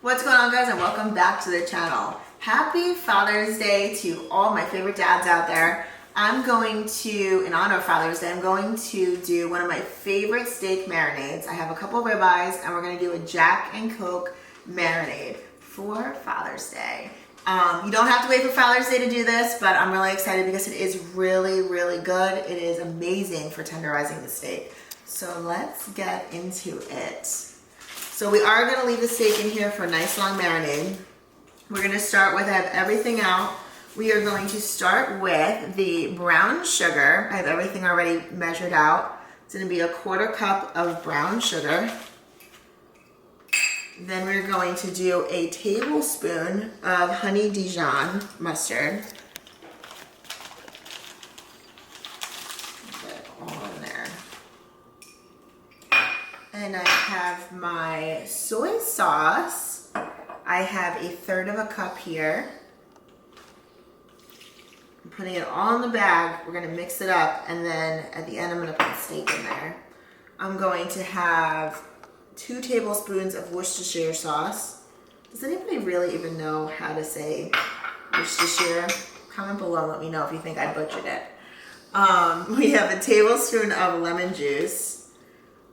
What's going on, guys, and welcome back to the channel. Happy Father's Day to all my favorite dads out there. I'm going to, in honor of Father's Day, I'm going to do one of my favorite steak marinades. I have a couple of ribeyes and we're going to do a Jack and Coke marinade for Father's Day. You don't have to wait for Father's Day to do this, but I'm really excited because it is really, really good. It is amazing for tenderizing the steak. So let's get into it. So we are going to leave the steak in here for a nice long marinade. We're going to start with, I have everything out. We are going to start with the brown sugar. I have everything already measured out. It's going to be a 1/4 cup of brown sugar. Then we're going to do a tablespoon of honey Dijon mustard. Put it all in there. And I have my soy sauce. I have a 1/3 cup here. I'm putting it all in the bag. We're gonna mix it up, and then at the end I'm gonna put the steak in there. I'm going to have 2 tablespoons of Worcestershire sauce. Does anybody really even know how to say Worcestershire? Comment below and let me know if you think I butchered it. We have a tablespoon of lemon juice.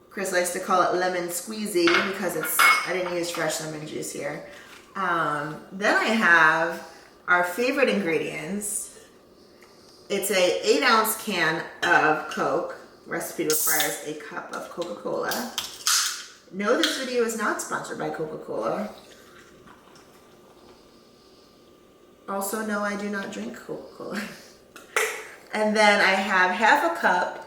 Chris likes to call it lemon squeezy because I didn't use fresh lemon juice here. Then I have our favorite ingredients. It's a 8-ounce can of Coke. Recipe requires a cup of Coca-Cola. No, this video is not sponsored by Coca-Cola. Also, no, I do not drink Coca-Cola. And then I have 1/2 cup,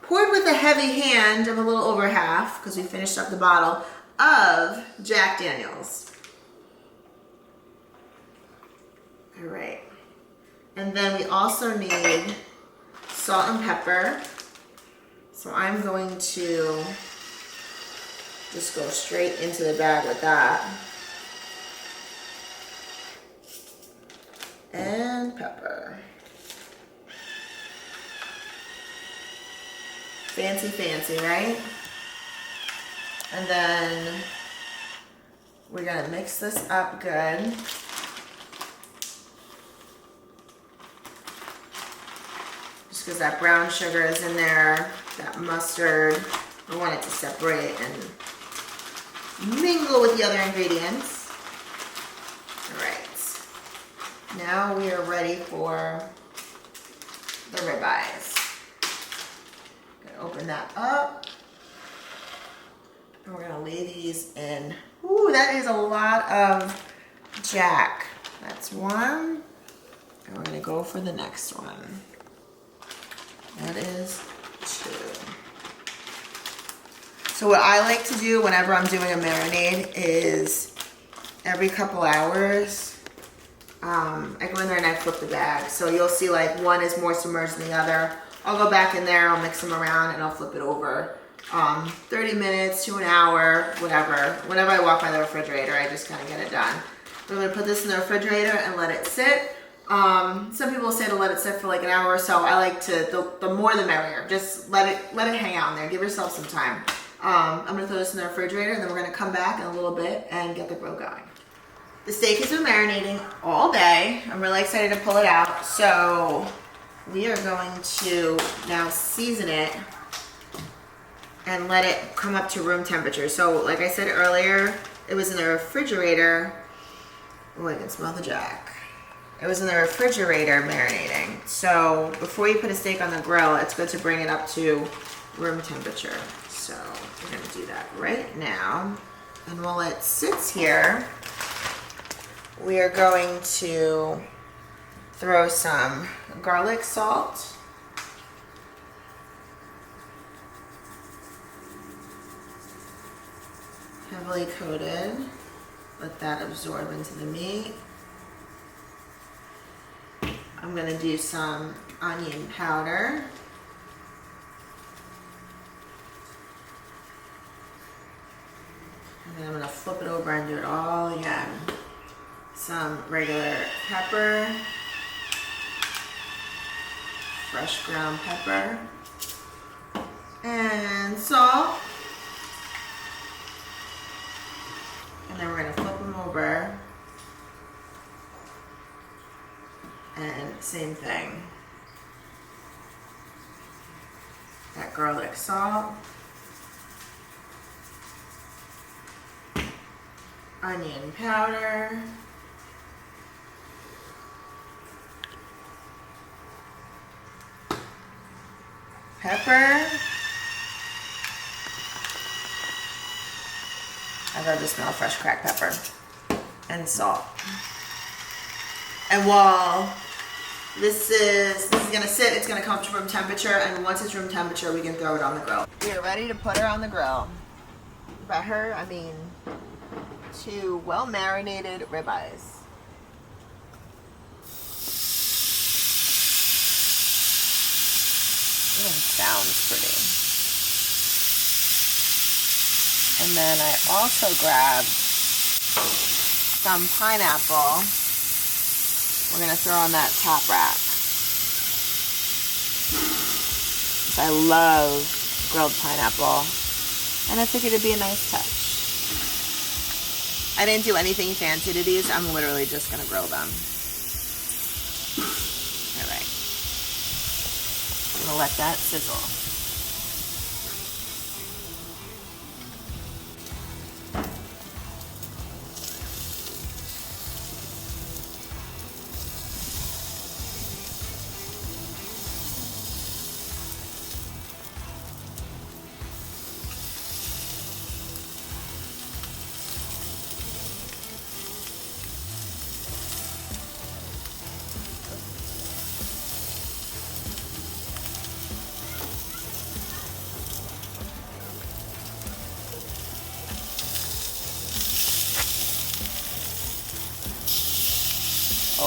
poured with a heavy hand of a little over half, because we finished up the bottle, of Jack Daniels. All right. And then we also need salt and pepper. So I'm going to just go straight into the bag with that. And pepper. Fancy, fancy, right? And then we're gonna mix this up good. Just because that brown sugar is in there, that mustard, I want it to separate and mingle with the other ingredients. All right, now we are ready for the ribeyes. Open that up, and we're gonna lay these in. Ooh, that is a lot of Jack. That's one, and we're gonna go for the next one. That is 2. So what I like to do whenever I'm doing a marinade is every couple hours, I go in there and I flip the bag. So you'll see like one is more submerged than the other. I'll go back in there, I'll mix them around, and I'll flip it over. 30 minutes to an hour, whatever. Whenever I walk by the refrigerator, I just kind of get it done. I'm gonna put this in the refrigerator and let it sit. Some people say to let it sit for like an hour or so. I like to, the more the merrier. Just let it hang out in there. Give yourself some time. I'm gonna throw this in the refrigerator, and then we're gonna come back in a little bit and get the grill going. The steak has been marinating all day. I'm really excited to pull it out. So we are going to now season it and let it come up to room temperature. So like I said earlier, it was in the refrigerator. Oh, I can smell the Jack. It was in the refrigerator marinating. So before you put a steak on the grill, it's good to bring it up to room temperature. So we're gonna do that right now. And while it sits here, we are going to throw some garlic salt. Heavily coated. Let that absorb into the meat. I'm gonna do some onion powder. And then I'm gonna flip it over and do it all again. Some regular pepper. Fresh ground pepper. And salt. And then we're gonna flip them same thing. That garlic salt. Onion powder. Pepper. I love the smell of fresh cracked pepper. And salt. And while this is gonna sit, it's gonna come to room temperature, and once it's room temperature, we can throw it on the grill. We are ready to put her on the grill. By her, I mean 2 well-marinated ribeyes. It sounds pretty. And then I also grabbed some pineapple. We're gonna throw on that top rack. I love grilled pineapple, and I figured it'd be a nice touch. I didn't do anything fancy to these. I'm literally just gonna grill them. All right. I'm gonna let that sizzle.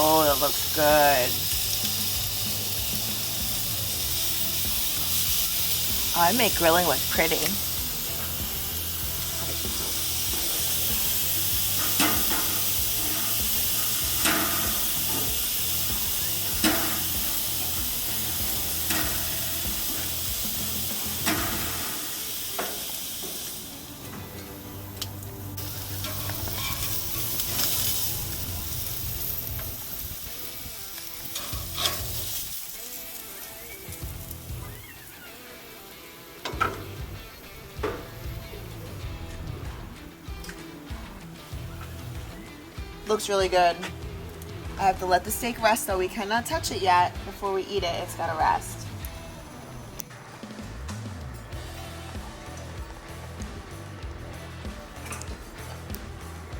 Oh, that looks good. Oh, I make grilling look pretty. Looks really good. I have to let the steak rest though. We cannot touch it yet before we eat it. It's gotta rest.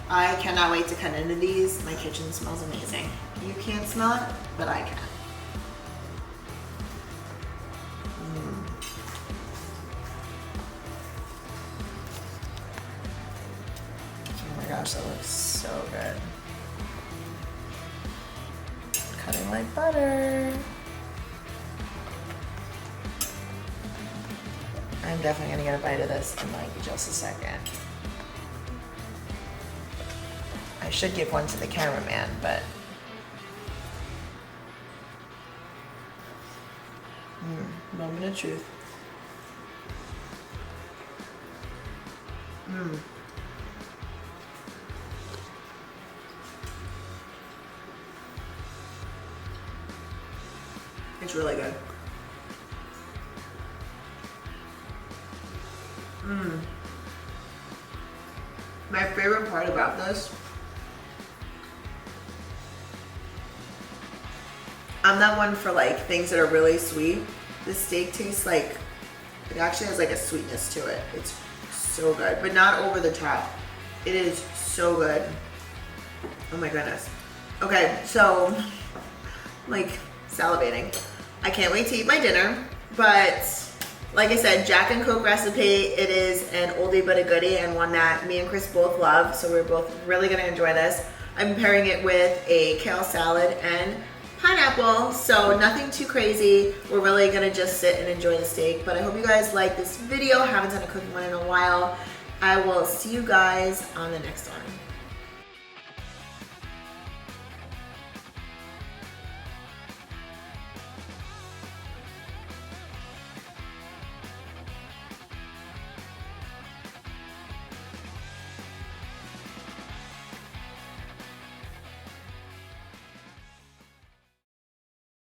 I cannot wait to cut into these. My kitchen smells amazing. You can't smell it, but I can. Oh my gosh, that looks so good. Cutting like butter. I'm definitely gonna get a bite of this in like just a second. I should give one to the cameraman, but moment of truth. It's really good. My favorite part about this, I'm not one for like things that are really sweet. The steak tastes like, it actually has like a sweetness to it. It's so good, but not over the top. It is so good. Oh my goodness. Okay, so like salivating. I can't wait to eat my dinner, but like I said, Jack and Coke recipe, it is an oldie but a goodie, and one that me and Chris both love, so we're both really gonna enjoy this. I'm pairing it with a kale salad and pineapple, so nothing too crazy. We're really gonna just sit and enjoy the steak, but I hope you guys like this video. Haven't done a cooking one in a while. I will see you guys on the next one.